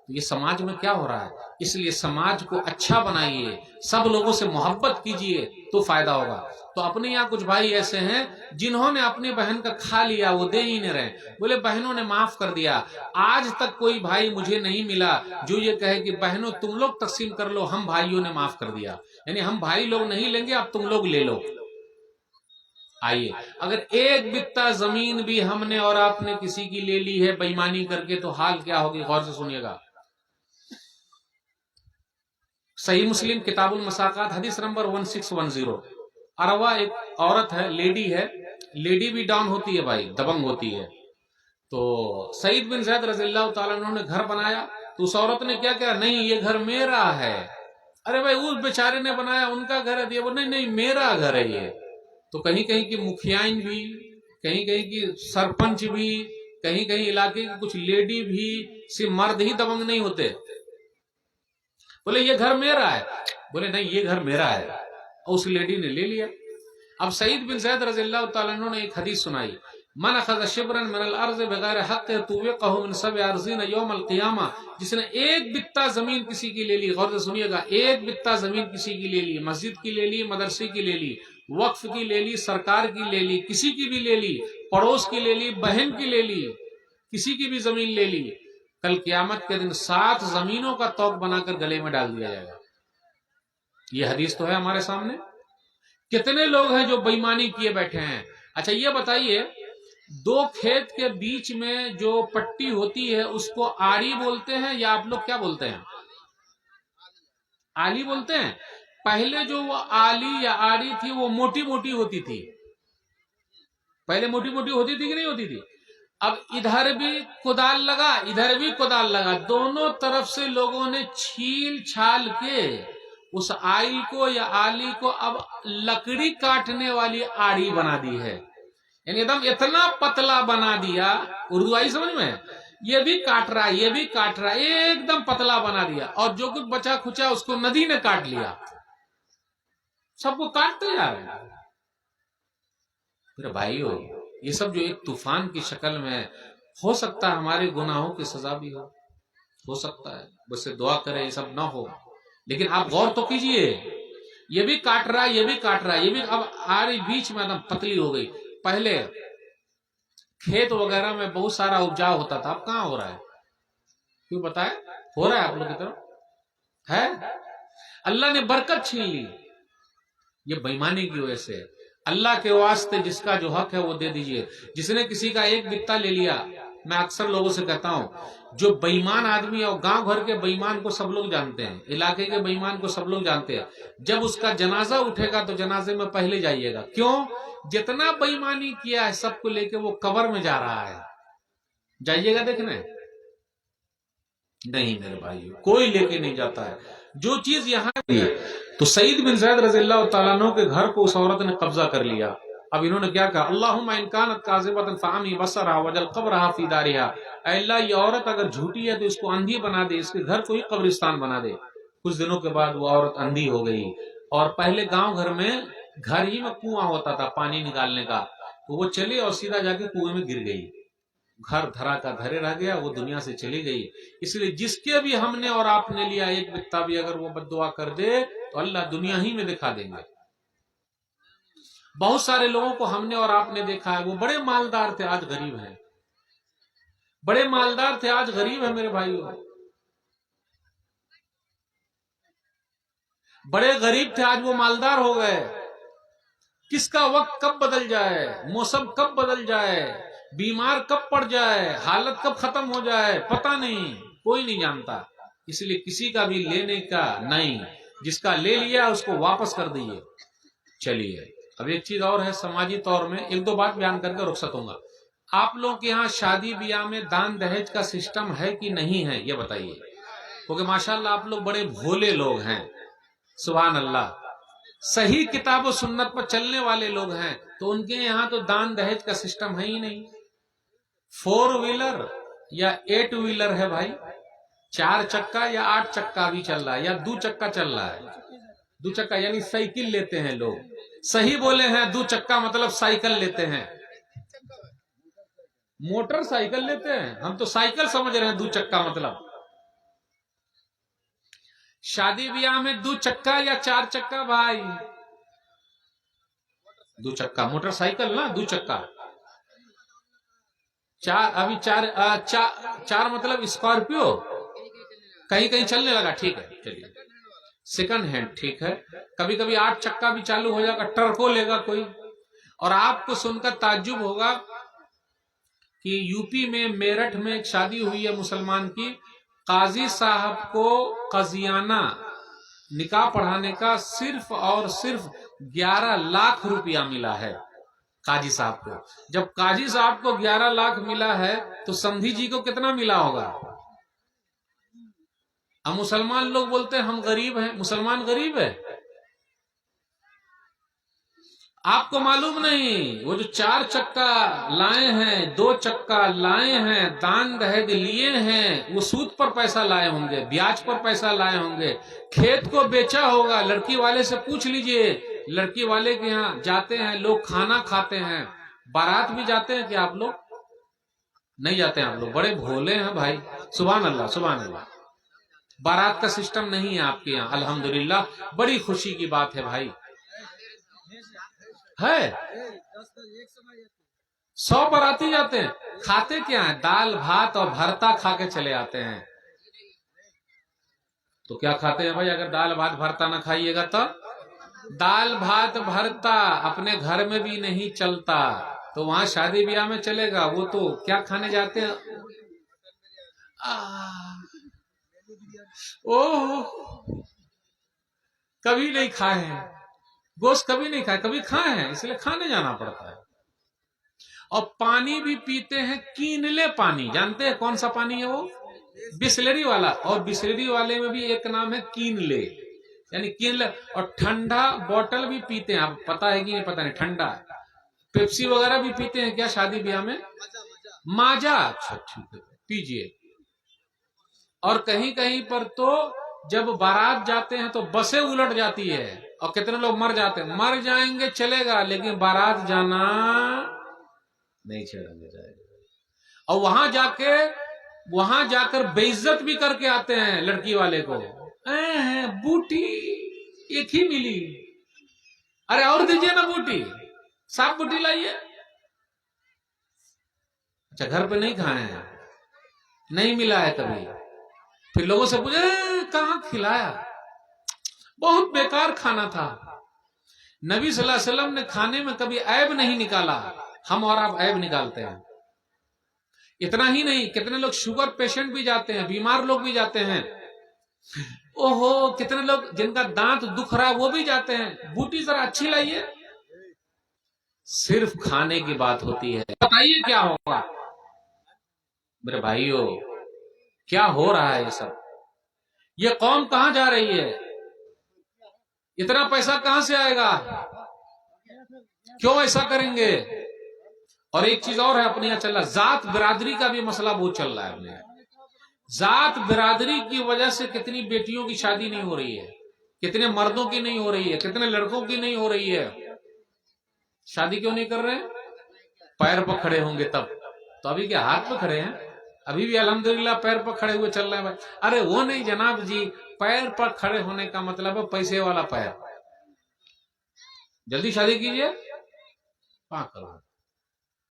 [SPEAKER 1] یہ سماج میں کیا ہو رہا ہے؟ اس لیے سماج کو اچھا بنائیے، سب لوگوں سے محبت کیجیے تو فائدہ ہوگا. تو اپنے یہاں کچھ بھائی ایسے ہیں جنہوں نے اپنی بہن کا کھا لیا، وہ دے ہی نہیں رہے. بولے بہنوں نے معاف کر دیا. آج تک کوئی بھائی مجھے نہیں ملا جو یہ کہے کہ بہنوں تم لوگ تقسیم کر لو، ہم بھائیوں نے معاف کر دیا. یعنی ہم بھائی لوگ نہیں لیں گے، اب تم لوگ لے لو. آئیے، اگر ایک بتہ زمین بھی ہم نے اور آپ نے کسی کی لے لی ہے بےایمانی کر کے، تو حال کیا ہوگی؟ غور سے سنیے گا. صحیح مسلم کتاب المساقات حدیث نمبر 1610. اروا ایک عورت ہے، لیڈی بھی ڈاؤن ہوتی ہے بھائی، دبنگ ہوتی ہے. تو سعید بن زید رضی اللہ تعالیٰ عنہ نے گھر بنایا، تو اس عورت نے کیا کہا؟ نہیں، یہ گھر میرا ہے. ارے بھائی، اس بیچارے نے بنایا، ان کا گھر ہے. وہ نہیں، میرا گھر ہے یہ. تو کہیں کہیں کی مکھیائن بھی، کہیں کہیں کی سرپنچ بھی، کہیں کہیں علاقے کی کچھ لیڈی بھی، صرف مرد ہی دبنگ نہیں ہوتے. بولے یہ گھر میرا ہے. بولے نہیں، یہ گھر میرا ہے. اور اس لیڈی نے لے لیا. اب سعید بن زید رضی اللہ تعالیٰ عنہ نے ایک حدیث سنائی: من اخذ شبرا من الارض بغیر حق توقه من 7 ارضین یوم القیامہ. جس نے ایک بتہ زمین کسی کی لے لی، غور سے سنیے گا، ایک بتہ زمین کسی کی لے لی، مسجد کی لے لی، مدرسے کی لے لی، وقف کی لے لی، سرکار کی لے لی، کسی کی بھی لے لی، پڑوس کی لے لی، بہن کی لے لی، کسی کی بھی زمین لے لی، کل قیامت کے دن 7 زمینوں کا توق بنا کر گلے میں ڈال دیا جائے گا. یہ حدیث تو ہے ہمارے سامنے. کتنے لوگ ہیں جو بےایمانی کیے بیٹھے ہیں؟ اچھا یہ بتائیے، 2 کھیت کے بیچ میں جو پٹی ہوتی ہے اس کو آڑی بولتے ہیں یا آپ لوگ کیا بولتے ہیں؟ آلی بولتے ہیں. پہلے جو وہ آلی یا آڑی تھی وہ موٹی موٹی ہوتی تھی. پہلے موٹی موٹی ہوتی تھی کہ نہیں ہوتی تھی؟ اب ادھر بھی کدال لگا، ادھر بھی کدال لگا، دونوں طرف سے لوگوں نے چھیل چھال کے اس آئل کو یا آلی کو اب لکڑی کاٹنے والی آڑی بنا دی ہے. یعنی ایک دم اتنا پتلا بنا دیا، اردو آئی سمجھ میں؟ یہ بھی کاٹ رہا ہے، یہ بھی کاٹ رہا ہے، ایک دم پتلا بنا دیا. اور جو کچھ بچا کھچا اس کو ندی نے کاٹ لیا. سب کو کاٹتے جا رہے ہیں. میرے بھائیو، یہ سب جو ایک طوفان کی شکل میں، ہو سکتا ہے ہمارے گناہوں کی سزا بھی ہو سکتا ہے. بس دعا کرے یہ سب نہ ہو. لیکن آپ غور تو کیجئے، یہ بھی کاٹ رہا ہے، یہ بھی کاٹ رہا ہے، یہ بھی اب آری بیچ میں ایک پتلی ہو گئی. پہلے کھیت وغیرہ میں بہت سارا اپجاؤ ہوتا تھا، اب کہاں ہو رہا ہے؟ کیوں بتائے؟ ہو رہا ہے آپ لوگ کی طرف ہے؟ اللہ نے برکت چھین لی یہ بےایمانی کی وجہ سے. اللہ کے واسطے جس کا جو حق ہے وہ دے دیجئے. جس نے کسی کا ایک بتہ لے لیا، میں اکثر لوگوں سے کہتا ہوں، جو بےایمان آدمی اور گاؤں گھر کے بےایمان کو سب لوگ جانتے ہیں، علاقے کے بےایمان کو سب لوگ جانتے ہیں، جب اس کا جنازہ اٹھے گا تو جنازے میں پہلے جائیے گا. کیوں؟ جتنا بےایمانی کیا ہے سب کو لے کے وہ قبر میں جا رہا ہے. جائیے گا دیکھنے. نہیں میرے بھائی، کوئی لے کے نہیں جاتا ہے. جو چیز یہاں کی، تو سعید بن زید رضی اللہ تعالیٰ عنہ کے گھر کو اس عورت نے قبضہ کر لیا. اب انہوں نے کیا کہا؟ اللہم ان کانت کاذبۃ فاعمی بصرها وجعل قبرها فی دارها. اے اللہ، یہ عورت اگر جھوٹی ہے تو اس کو اندھی بنا دے، اس کے گھر کو ہی قبرستان بنا دے. کچھ دنوں کے بعد وہ عورت اندھی ہو گئی. اور پہلے گاؤں گھر میں گھر ہی میں کنواں ہوتا تھا پانی نکالنے کا، تو وہ چلی اور سیدھا جا کے کنویں میں گر گئی. گھر دھرا کا دھرے رہ گیا، وہ دنیا سے چلی گئی. اس لیے جس کے بھی ہم نے اور آپ نے لیا ایک بتہ بھی اگر وہ بد دعا کر دے تو اللہ دنیا ہی میں دکھا دیں گے. بہت سارے لوگوں کو ہم نے اور آپ نے دیکھا ہے، وہ بڑے مالدار تھے آج غریب ہیں، بڑے مالدار تھے آج غریب ہیں میرے بھائیوں. بڑے غریب تھے آج وہ مالدار ہو گئے. کس کا وقت کب بدل جائے, موسم کب بدل جائے, بیمار کب پڑ جائے, حالت کب ختم ہو جائے, پتہ نہیں, کوئی نہیں جانتا. اس لیے کسی کا بھی لینے کا نہیں, جس کا لے لیا اس کو واپس کر دیجیے. چلیے اب ایک چیز اور ہے سماجی طور میں, ایک دو بات بیان کر کے رخصت ہوں گا. آپ لوگوں کے یہاں شادی بیاہ میں دان دہیج کا سسٹم ہے کہ نہیں ہے, یہ بتائیے, کیونکہ ماشاءاللہ آپ لوگ بڑے بھولے لوگ ہیں, سبحان اللہ, صحیح کتاب و سنت پر چلنے والے لوگ ہیں, تو ان کے یہاں تو دان دہیج کا سسٹم ہے ہی نہیں. 4 ویلر یا 8 ویلر ہے بھائی, 4 چکا یا 8 چکا بھی چل رہا ہے, یا 2 چکا چل رہا ہے. 2 چکا یعنی سائیکل لیتے ہیں لوگ, صحیح بولے ہیں, 2 چکا مطلب سائیکل لیتے ہیں, موٹر سائیکل لیتے ہیں, ہم تو سائیکل سمجھ رہے ہیں 2 چکا مطلب. شادی بیاہ میں 2 چکا یا 4 چکا بھائی, 2 چکا موٹر سائیکل نا, 2 چکا. 4 ابھی 4 مطلب اسکارپیو, کہیں کہیں چلنے لگا, ٹھیک ہے چلیے, سیکنڈ ہینڈ ٹھیک ہے. کبھی کبھی 8 چکا بھی چالو ہو جائے گا, ٹرکو لے گا کوئی. اور آپ کو سن کر تعجب ہوگا کہ یو پی میں میرٹھ میں ایک شادی ہوئی ہے مسلمان کی, قاضی صاحب کو قاضیانہ نکاح پڑھانے کا صرف اور صرف 11 لاکھ روپیہ ملا ہے قاضی صاحب کو. جب قاضی صاحب کو 11 لاکھ ملا ہے تو سندھی جی کو کتنا ملا ہوگا؟ اب مسلمان لوگ بولتے ہیں ہم غریب ہیں, مسلمان غریب ہے؟ آپ کو معلوم نہیں, وہ جو 4 چکا لائے ہیں, 2 چکا لائے ہیں, دان دہیج لیے ہیں, وہ سود پر پیسہ لائے ہوں گے, بیاج پر پیسہ لائے ہوں گے, کھیت کو بیچا ہوگا. لڑکی والے سے پوچھ لیجئے, لڑکی والے کے یہاں جاتے ہیں لوگ, کھانا کھاتے ہیں, بارات بھی جاتے ہیں کہ آپ لوگ نہیں جاتے ہیں؟ آپ لوگ بڑے بھولے ہیں بھائی, سبحان اللہ سبحان اللہ. بارات کا سسٹم نہیں ہے آپ کے یہاں, الحمدللہ, بڑی خوشی کی بات ہے بھائی. ہے 100 باراتی جاتے ہیں, کھاتے کیا ہیں؟ دال بھات اور بھرتا کھا کے چلے آتے ہیں. تو کیا کھاتے ہیں بھائی؟ اگر دال بھات بھرتا نہ کھائیے گا تو دال بھات بھرتا اپنے گھر میں بھی نہیں چلتا, تو وہاں شادی بیاہ میں چلے گا. وہ تو کیا کھانے جاتے ہیں, کبھی نہیں کھائے ہیں گوشت, کبھی نہیں کھائے, کبھی کھائے ہیں, اس لیے کھانے جانا پڑتا ہے. اور پانی بھی پیتے ہیں کینلے پانی, جانتے ہیں کون سا پانی ہے وہ؟ بسلری والا. اور بسلری والے میں بھی ایک نام ہے کینلے, یعنی کینلے. اور ٹھنڈا بوتل بھی پیتے ہیں, آپ پتا ہے کہ نہیں پتا نہیں, ٹھنڈا پیپسی وغیرہ بھی پیتے ہیں کیا شادی بیاہ میں؟ ماجا, اچھا ٹھیک ہے پیجئے. اور کہیں کہیں پر تو جب بارات جاتے ہیں تو بسیں الٹ جاتی ہے, اور کتنے لوگ مر جاتے ہیں. مر جائیں گے چلے گا, لیکن بارات جانا نہیں چھیڑیں گے, جائے گا. اور وہاں جا کر بے عزت بھی کر کے آتے ہیں لڑکی والے کو. بوٹی ایک ہی ملی, ارے اور دیجئے نا بوٹی, صاف بوٹی لائیے. اچھا گھر پہ نہیں کھائے ہیں, نہیں ملا ہے کبھی, پھر لوگوں سے پوچھے کہاں کھلایا, بہت بیکار کھانا تھا. نبی صلی اللہ علیہ وسلم نے کھانے میں کبھی عیب نہیں نکالا, ہم اور آپ عیب نکالتے ہیں. اتنا ہی نہیں, کتنے لوگ شوگر پیشنٹ بھی جاتے ہیں, بیمار لوگ بھی جاتے ہیں, کتنے لوگ جن کا دانت دکھ رہا وہ بھی جاتے ہیں. بوٹی ذرا اچھی لائیے. صرف کھانے کی بات ہوتی ہے, بتائیے کیا ہوگا میرے بھائیو, کیا ہو رہا ہے یہ سب؟ یہ قوم کہاں جا رہی ہے؟ اتنا پیسہ کہاں سے آئے گا؟ کیوں ایسا کریں گے؟ اور ایک چیز اور ہے اپنے یہاں چل رہا, ذات برادری کا بھی مسئلہ بہت چل رہا ہے اپنے یہاں. ذات برادری کی وجہ سے کتنی بیٹیوں کی شادی نہیں ہو رہی ہے, کتنے مردوں کی نہیں ہو رہی ہے, کتنے لڑکوں کی نہیں ہو رہی ہے. شادی کیوں نہیں کر رہے ہیں؟ پیر پر کھڑے ہوں گے تب. تو ابھی کیا ہاتھ پہ کھڑے ہیں؟ ابھی بھی الحمدللہ پیر پر کھڑے ہوئے چل رہے ہیں بھائی. ارے وہ نہیں جناب جی, پیر پر کھڑے ہونے کا مطلب ہے پیسے والا پیر. جلدی شادی کیجئے,